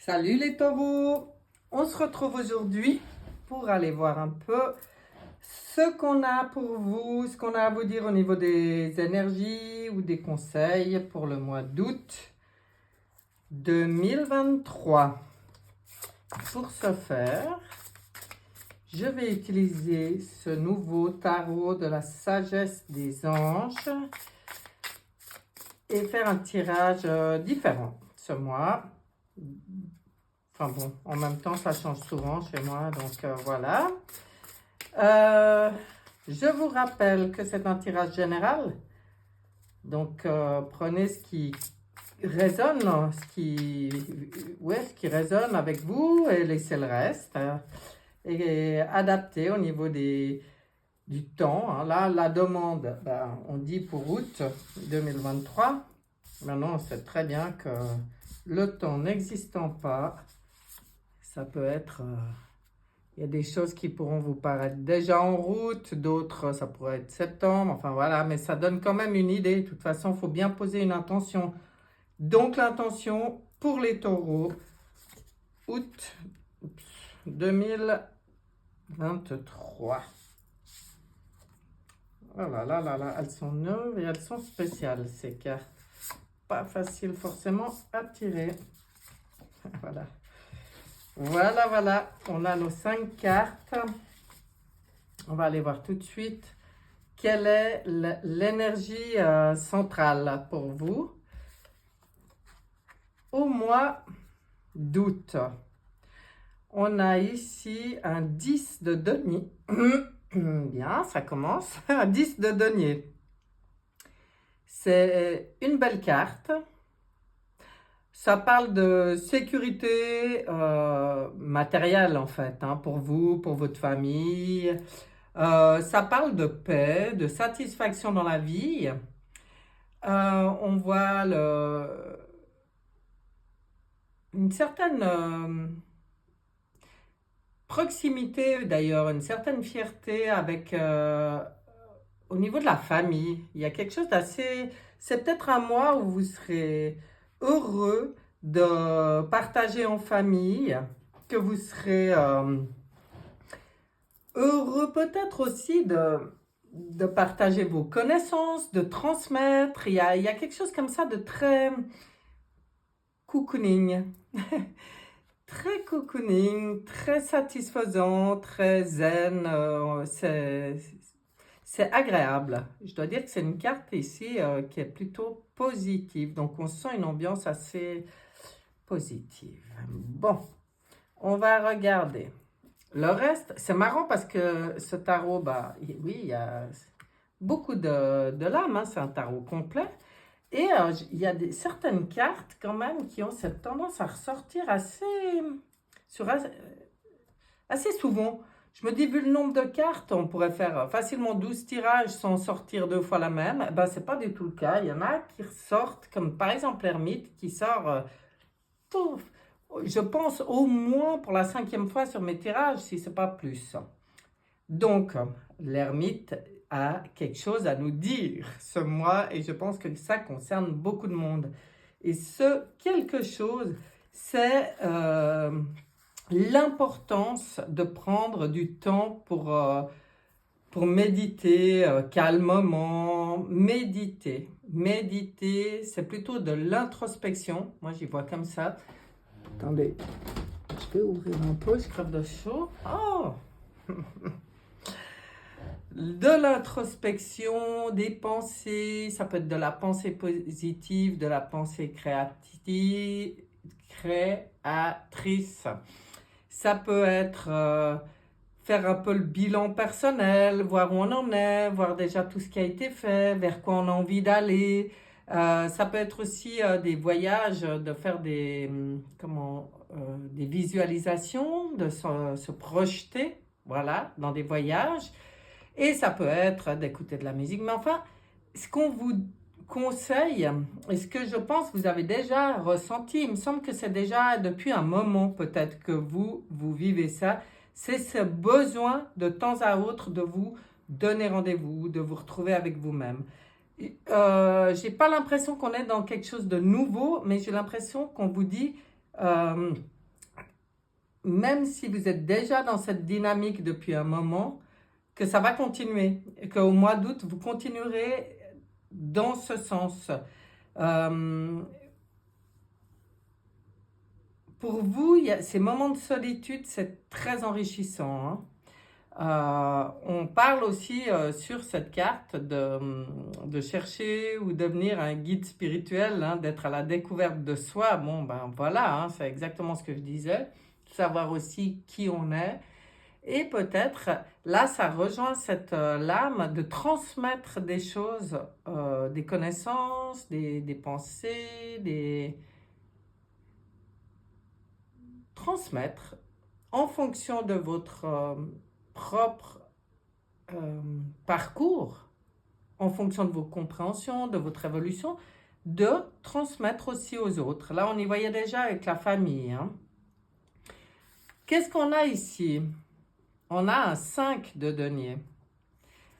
Salut les taureaux! On se retrouve aujourd'hui pour aller voir un peu ce qu'on a pour vous, ce qu'on a à vous dire au niveau des énergies ou des conseils pour le mois d'août 2023. Pour ce faire, je vais utiliser ce nouveau tarot de la sagesse des anges et faire un tirage différent ce mois. Enfin bon, en même temps, ça change souvent chez moi, donc voilà. Je vous rappelle que c'est un tirage général. Donc, prenez ce qui résonne, ce qui résonne avec vous et laissez le reste. Et adaptez au niveau du temps. Hein. Là, la demande, on dit pour août 2023. Maintenant, on sait très bien que le temps n'existant pas, ça peut être... il y a des choses qui pourront vous paraître déjà en route, d'autres, ça pourrait être septembre, enfin voilà, mais ça donne quand même une idée. De toute façon, il faut bien poser une intention. Donc, l'intention pour les taureaux, août 2023. Oh là là là là, elles sont neuves et elles sont spéciales, ces cartes. Pas facile forcément à tirer. Voilà. Voilà, voilà, on a nos 5 cartes. On va aller voir tout de suite quelle est l'énergie centrale pour vous au mois d'août. On a ici un 10 de denier. Bien, ça commence. Un 10 de denier. C'est une belle carte. Ça parle de sécurité matérielle en fait, hein, pour vous, pour votre famille. Ça parle de paix, de satisfaction dans la vie. On voit une certaine proximité d'ailleurs, une certaine fierté avec au niveau de la famille. Il y a quelque chose d'assez... C'est peut-être un mois où vous serez heureux de partager en famille, que vous serez heureux peut-être aussi de partager vos connaissances, de transmettre. Il y a quelque chose comme ça de très cocooning. Très cocooning, très satisfaisant, très zen. C'est agréable. Je dois dire que c'est une carte ici qui est plutôt positive. Donc, on sent une ambiance assez positive. Bon, on va regarder. Le reste, c'est marrant parce que ce tarot, oui, il y a beaucoup de lames. Hein, c'est un tarot complet. Et il y a certaines cartes quand même qui ont cette tendance à ressortir assez souvent. Je me dis, vu le nombre de cartes, on pourrait faire facilement 12 tirages sans sortir 2 fois la même. Ce n'est pas du tout le cas. Il y en a qui ressortent, comme par exemple l'ermite qui sort, je pense, au moins pour la 5e fois sur mes tirages, si ce n'est pas plus. Donc, l'ermite a quelque chose à nous dire ce mois et je pense que ça concerne beaucoup de monde. Et ce quelque chose, c'est l'importance de prendre du temps pour méditer calmement. Méditer, c'est plutôt de l'introspection. Moi, j'y vois comme ça. Attendez, je peux ouvrir un peu, je crève de chaud. Oh! De l'introspection, des pensées, ça peut être de la pensée positive, de la pensée créatrice. Ça peut être faire un peu le bilan personnel, voir où on en est, voir déjà tout ce qui a été fait, vers quoi on a envie d'aller. Ça peut être aussi des voyages, de faire des visualisations, de se projeter, voilà, dans des voyages. Et ça peut être d'écouter de la musique. Mais enfin, ce qu'on vous conseille, et ce que je pense que vous avez déjà ressenti, il me semble que c'est déjà depuis un moment peut-être que vous vivez ça, c'est ce besoin de temps à autre de vous donner rendez-vous, de vous retrouver avec vous-même. J'ai pas l'impression qu'on est dans quelque chose de nouveau, mais j'ai l'impression qu'on vous dit Euh, même si vous êtes déjà dans cette dynamique depuis un moment, que ça va continuer, et qu'au mois d'août, vous continuerez dans ce sens. Pour vous, ces moments de solitude, c'est très enrichissant, hein. On parle aussi sur cette carte de chercher ou devenir un guide spirituel, hein, d'être à la découverte de soi. Bon, ben voilà, hein, c'est exactement ce que je disais. Savoir aussi qui on est. Et peut-être, là, ça rejoint cette lame de transmettre des choses, des connaissances, des pensées, transmettre en fonction de votre propre parcours, en fonction de vos compréhensions, de votre évolution, de transmettre aussi aux autres. Là, on y voyait déjà avec la famille, hein. Qu'est-ce qu'on a ici? On a un 5 de denier.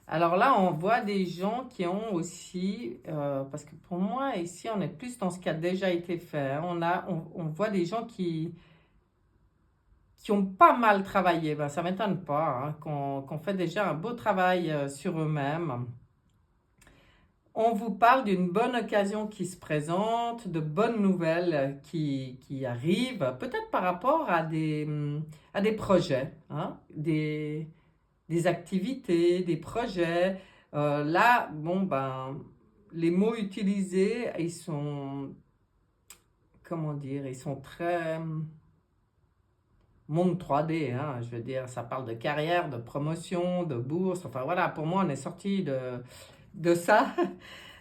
Alors là, on voit des gens qui ont aussi, parce que pour moi, ici, on est plus dans ce qui a déjà été fait, hein. On voit des gens qui ont pas mal travaillé. Ben, ça ne m'étonne pas, hein, qu'on fait déjà un beau travail sur eux-mêmes. On vous parle d'une bonne occasion qui se présente, de bonnes nouvelles qui arrivent, peut-être par rapport à des projets, hein, des activités, des projets. Là, bon, ben, les mots utilisés, ils sont, comment dire, ils sont très monde 3D, hein, je veux dire, ça parle de carrière, de promotion, de bourse, enfin voilà, pour moi, on est sorti de ça.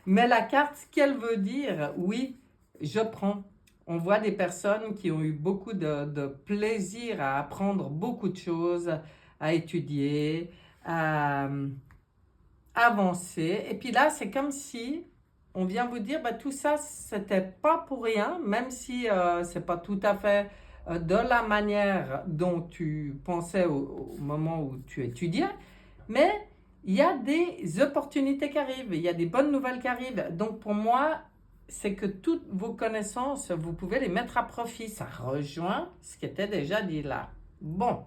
Mais la carte, ce qu'elle veut dire, oui, je prends. On voit des personnes qui ont eu beaucoup de plaisir à apprendre beaucoup de choses, à étudier, à avancer. Et puis là, c'est comme si on vient vous dire, bah, tout ça, c'était pas pour rien, même si c'est pas tout à fait de la manière dont tu pensais au moment où tu étudiais, mais il y a des opportunités qui arrivent, il y a des bonnes nouvelles qui arrivent. Donc pour moi, c'est que toutes vos connaissances, vous pouvez les mettre à profit. Ça rejoint ce qui était déjà dit là. Bon,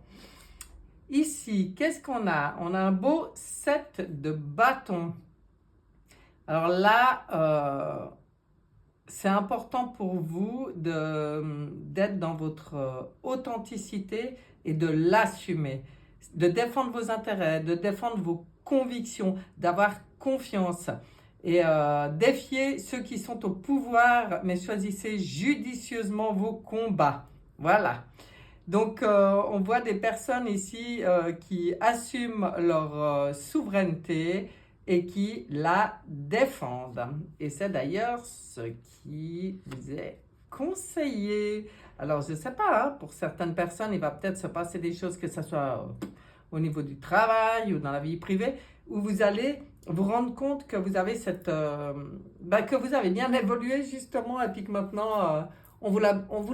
ici, qu'est-ce qu'on a? On a un beau 7 de bâtons. Alors là, c'est important pour vous d'être dans votre authenticité et de l'assumer, de défendre vos intérêts, de défendre vos convictions, d'avoir confiance et défier ceux qui sont au pouvoir, mais choisissez judicieusement vos combats. Voilà. Donc, on voit des personnes ici qui assument leur souveraineté et qui la défendent. Et c'est d'ailleurs ce qui vous est conseillé. Alors, je ne sais pas, hein, pour certaines personnes, il va peut-être se passer des choses, que ce soit au niveau du travail ou dans la vie privée, où vous allez vous rendre compte que vous avez que vous avez bien évolué justement, et puis que maintenant, on vous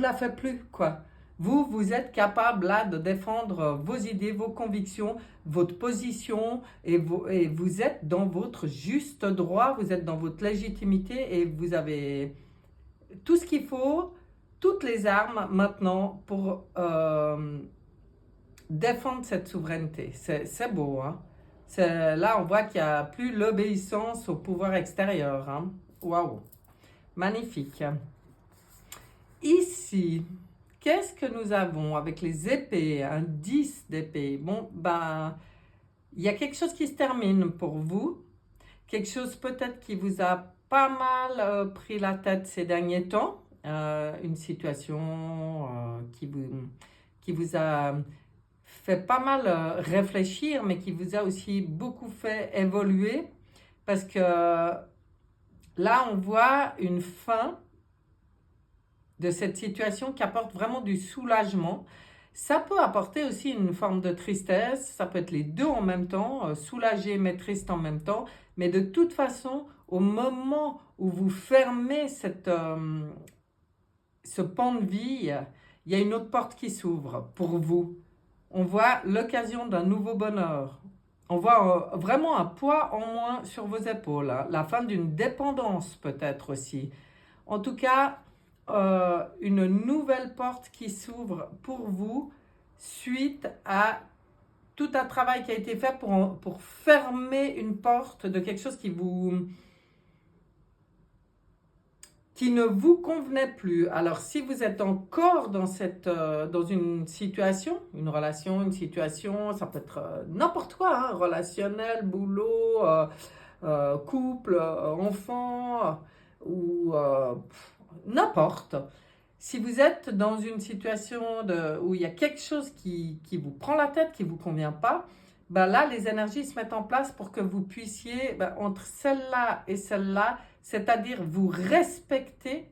la fait plus, quoi. Vous êtes capable là de défendre vos idées, vos convictions, votre position et vous êtes dans votre juste droit, vous êtes dans votre légitimité et vous avez tout ce qu'il faut, toutes les armes maintenant pour défendre cette souveraineté. C'est beau, hein? Là, on voit qu'il n'y a plus l'obéissance au pouvoir extérieur, hein? Waouh! Magnifique. Ici, qu'est-ce que nous avons avec les épées? Un 10 d'épée. Bon, ben, il y a quelque chose qui se termine pour vous. Quelque chose peut-être qui vous a pas mal pris la tête ces derniers temps. Une situation qui vous a fait pas mal réfléchir, mais qui vous a aussi beaucoup fait évoluer. Parce que là, on voit une fin de cette situation qui apporte vraiment du soulagement. Ça peut apporter aussi une forme de tristesse, ça peut être les deux en même temps, soulagé mais triste en même temps, mais de toute façon, au moment où vous fermez ce pan de vie, il y a une autre porte qui s'ouvre pour vous. On voit l'occasion d'un nouveau bonheur. On voit vraiment un poids en moins sur vos épaules, hein. La fin d'une dépendance peut-être aussi. En tout cas, une nouvelle porte qui s'ouvre pour vous suite à tout un travail qui a été fait pour fermer une porte de quelque chose qui ne vous convenait plus. Alors, si vous êtes encore dans une situation, une relation, une situation, ça peut être n'importe quoi, hein, relationnel, boulot, couple, enfant, ou n'importe. Si vous êtes dans une situation où il y a quelque chose qui vous prend la tête, qui ne vous convient pas, ben là, les énergies se mettent en place pour que vous puissiez, entre celle-là et celle-là, c'est-à-dire vous respecter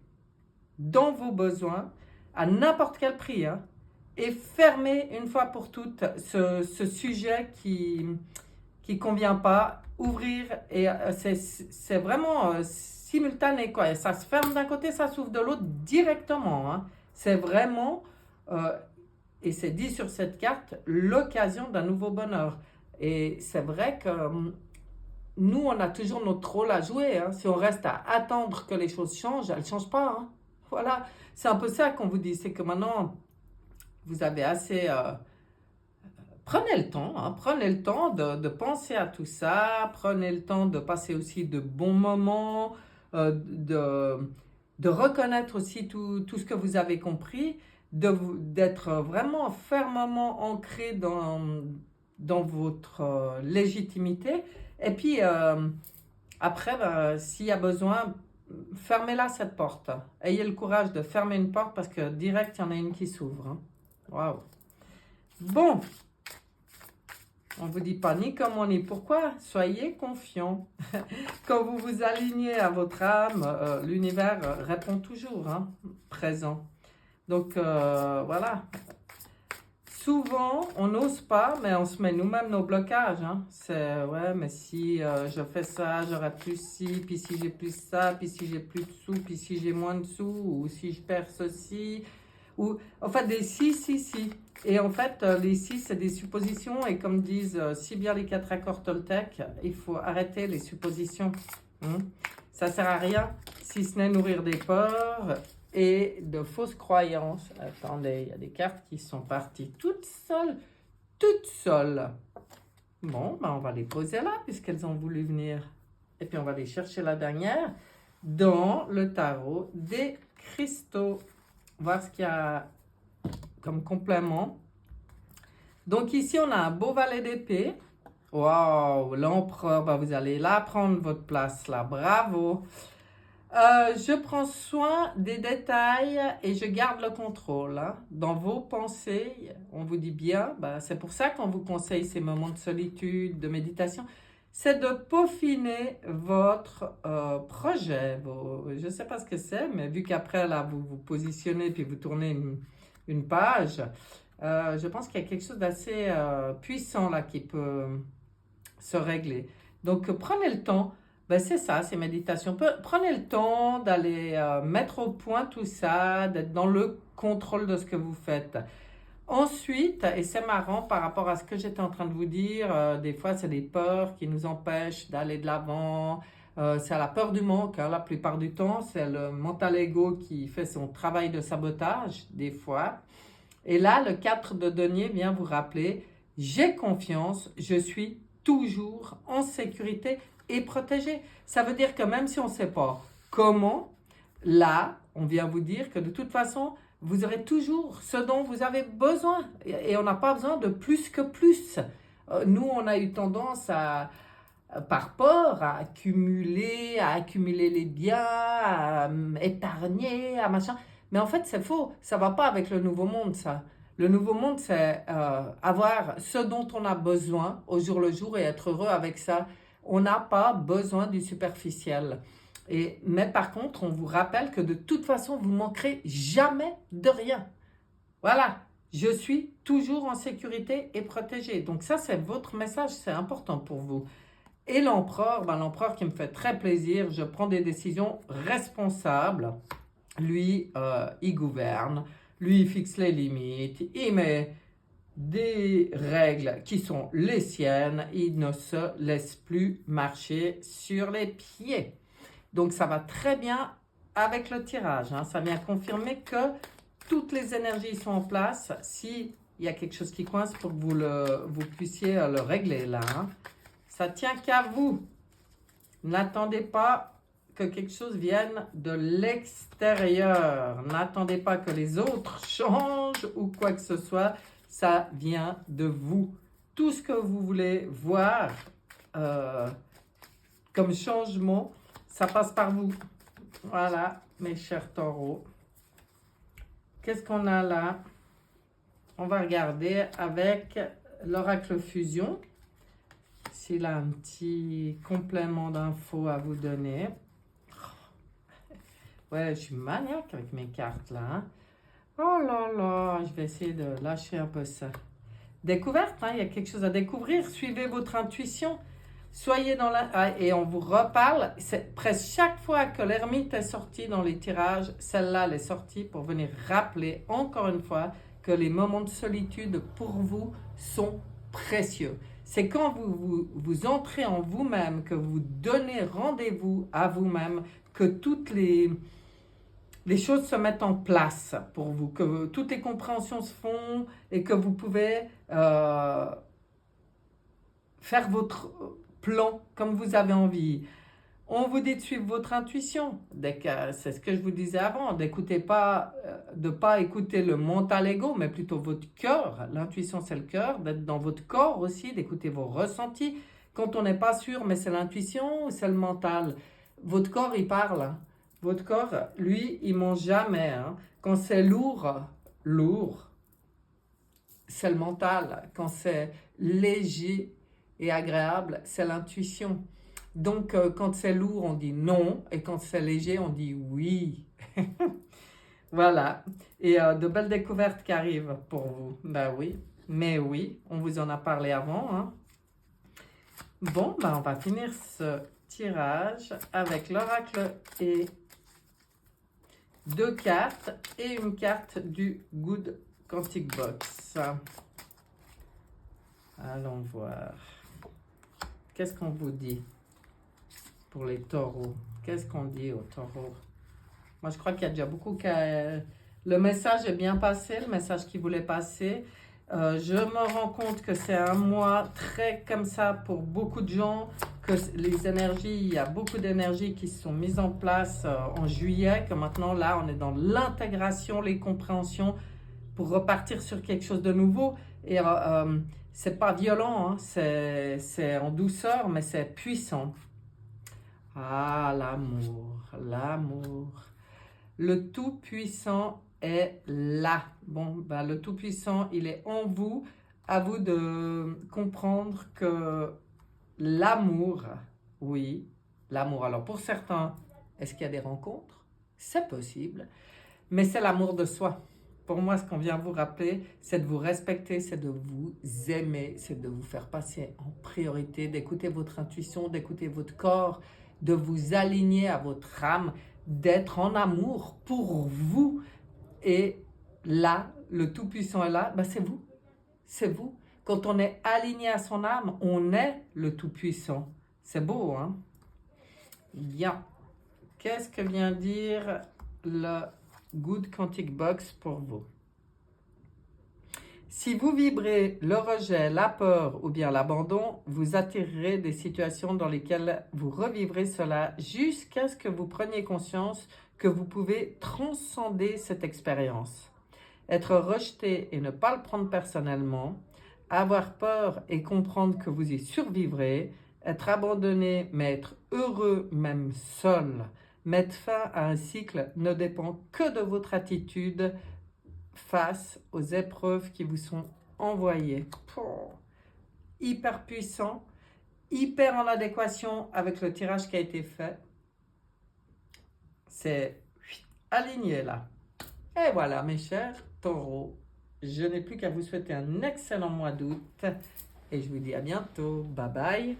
dans vos besoins à n'importe quel prix, hein, et fermer une fois pour toutes ce sujet qui ne convient pas, ouvrir, et c'est vraiment simultané, quoi. Et ça se ferme d'un côté, ça s'ouvre de l'autre directement, hein. C'est vraiment, et c'est dit sur cette carte, l'occasion d'un nouveau bonheur. Et c'est vrai que nous, on a toujours notre rôle à jouer, hein. Si on reste à attendre que les choses changent, elles ne changent pas, hein. Voilà, c'est un peu ça qu'on vous dit, c'est que maintenant, vous avez assez... prenez le temps, hein, prenez le temps de penser à tout ça, prenez le temps de passer aussi de bons moments, de reconnaître aussi tout ce que vous avez compris, d'être vraiment fermement ancré dans votre légitimité. Et puis, après, s'il y a besoin, fermez-la cette porte. Ayez le courage de fermer une porte parce que direct, il y en a une qui s'ouvre, hein. Waouh! Bon! On ne vous dit pas ni comment ni pourquoi, soyez confiants. Quand vous vous alignez à votre âme, l'univers répond toujours, hein, présent. Donc voilà. Souvent, on n'ose pas, mais on se met nous-mêmes nos blocages, hein. C'est, ouais, mais si je fais ça, j'aurai plus ci, puis si j'ai plus ça, puis si j'ai plus de sous, puis si j'ai moins de sous, ou si je perds ceci, ou en fait des si. Et en fait, les si, c'est des suppositions, et comme disent si bien les 4 accords Toltec, il faut arrêter les suppositions. Ça ne sert à rien, si ce n'est nourrir des peurs et de fausses croyances. Attendez, il y a des cartes qui sont parties toutes seules. Bon, on va les poser là, puisqu'elles ont voulu venir. Et puis, on va aller chercher la dernière dans le tarot des cristaux. Voir ce qu'il y a comme complément. Donc ici, on a un beau valet d'épée. Waouh, l'empereur, vous allez là prendre votre place, là, bravo. Je prends soin des détails et je garde le contrôle, hein. Dans vos pensées, on vous dit bien, c'est pour ça qu'on vous conseille ces moments de solitude, de méditation, c'est de peaufiner votre projet. Je ne sais pas ce que c'est, mais vu qu'après, là, vous vous positionnez puis vous tournez une page, je pense qu'il y a quelque chose d'assez puissant là qui peut se régler. Donc, prenez le temps. C'est ça, ces méditations. Prenez le temps d'aller mettre au point tout ça, d'être dans le contrôle de ce que vous faites. Ensuite, et c'est marrant par rapport à ce que j'étais en train de vous dire, des fois c'est des peurs qui nous empêchent d'aller de l'avant, c'est la peur du manque, hein, la plupart du temps, c'est le mental ego qui fait son travail de sabotage, des fois. Et là, le 4 de denier vient vous rappeler, j'ai confiance, je suis toujours en sécurité et protégé. Ça veut dire que même si on ne sait pas comment, là, on vient vous dire que de toute façon, vous aurez toujours ce dont vous avez besoin. Et on n'a pas besoin de plus que plus. Nous, on a eu tendance par peur, à accumuler les biens, à épargner, à machin. Mais en fait, c'est faux. Ça ne va pas avec le nouveau monde, ça. Le nouveau monde, c'est avoir ce dont on a besoin au jour le jour et être heureux avec ça. On n'a pas besoin du superficiel. Mais par contre, on vous rappelle que de toute façon, vous ne manquerez jamais de rien. Voilà, je suis toujours en sécurité et protégé. Donc ça, c'est votre message, c'est important pour vous. Et l'empereur, l'empereur qui me fait très plaisir, je prends des décisions responsables. Lui, il gouverne, lui, il fixe les limites, il met des règles qui sont les siennes, il ne se laisse plus marcher sur les pieds. Donc ça va très bien avec le tirage. Hein. Ça vient confirmer que toutes les énergies sont en place. Si il y a quelque chose qui coince pour que vous puissiez le régler là. Hein. Ça tient qu'à vous. N'attendez pas que quelque chose vienne de l'extérieur. N'attendez pas que les autres changent ou quoi que ce soit. Ça vient de vous. Tout ce que vous voulez voir comme changement, ça passe par vous. Voilà, mes chers taureaux. Qu'est-ce qu'on a là? On va regarder avec l'oracle fusion. S'il a un petit complément d'infos à vous donner. Ouais, je suis maniaque avec mes cartes là. Hein. Oh là là, je vais essayer de lâcher un peu ça. Découverte, hein, il y a quelque chose à découvrir. Suivez votre intuition. Soyez dans la... Ah, et on vous reparle. C'est presque chaque fois que l'ermite est sortie dans les tirages, celle-là, elle est sortie pour venir rappeler encore une fois que les moments de solitude pour vous sont précieux. C'est quand vous entrez en vous-même, que vous donnez rendez-vous à vous-même, que toutes les choses se mettent en place pour vous, que toutes les compréhensions se font et que vous pouvez faire votre plan comme vous avez envie. On vous dit de suivre votre intuition. C'est ce que je vous disais avant, d'écouter pas, de pas écouter le mental ego, mais plutôt votre cœur. L'intuition, c'est le cœur, d'être dans votre corps aussi, d'écouter vos ressentis. Quand on n'est pas sûr, mais c'est l'intuition ou c'est le mental. Votre corps, il parle. Hein. Votre corps, lui, il ment jamais. Hein. Quand c'est lourd, c'est le mental. Quand c'est léger et agréable, c'est l'intuition. Donc, quand c'est lourd, on dit non. Et quand c'est léger, on dit oui. Voilà. Et de belles découvertes qui arrivent pour vous. Ben oui. Mais oui, on vous en a parlé avant. Hein. Bon, ben on va finir ce tirage avec l'oracle et 2 cartes et une carte du Good Quantic Box. Allons voir. Qu'est-ce qu'on vous dit pour les taureaux? Qu'est-ce qu'on dit aux taureaux? Moi, je crois qu'il y a déjà beaucoup qui... Le message est bien passé, le message qu'il voulait passer. Je me rends compte que c'est un mois très comme ça pour beaucoup de gens, que les énergies, il y a beaucoup d'énergies qui se sont mises en place en juillet, que maintenant, là, on est dans l'intégration, les compréhensions pour repartir sur quelque chose de nouveau. Et c'est pas violent, hein, c'est en douceur, mais c'est puissant. Ah, l'amour, l'amour. Le Tout-Puissant est là. Bon, ben, le Tout-Puissant, il est en vous. À vous de comprendre que l'amour, oui, l'amour. Alors, pour certains, est-ce qu'il y a des rencontres? C'est possible, mais c'est l'amour de soi. Pour moi, ce qu'on vient vous rappeler, c'est de vous respecter, c'est de vous aimer, c'est de vous faire passer en priorité, d'écouter votre intuition, d'écouter votre corps, de vous aligner à votre âme, d'être en amour pour vous. Et là, le Tout-Puissant est là, ben c'est vous. C'est vous. Quand on est aligné à son âme, on est le Tout-Puissant. C'est beau, hein? Bien. Qu'est-ce que vient dire le Good Quantic Box pour vous? Si vous vibrez le rejet, la peur ou bien l'abandon, vous attirerez des situations dans lesquelles vous revivrez cela jusqu'à ce que vous preniez conscience que vous pouvez transcender cette expérience. Être rejeté et ne pas le prendre personnellement, avoir peur et comprendre que vous y survivrez, être abandonné mais être heureux même seul, mettre fin à un cycle ne dépend que de votre attitude face aux épreuves qui vous sont envoyées. Hyper puissant, hyper en adéquation avec le tirage qui a été fait. C'est aligné là. Et voilà mes chers taureaux, je n'ai plus qu'à vous souhaiter un excellent mois d'août et je vous dis à bientôt. Bye bye.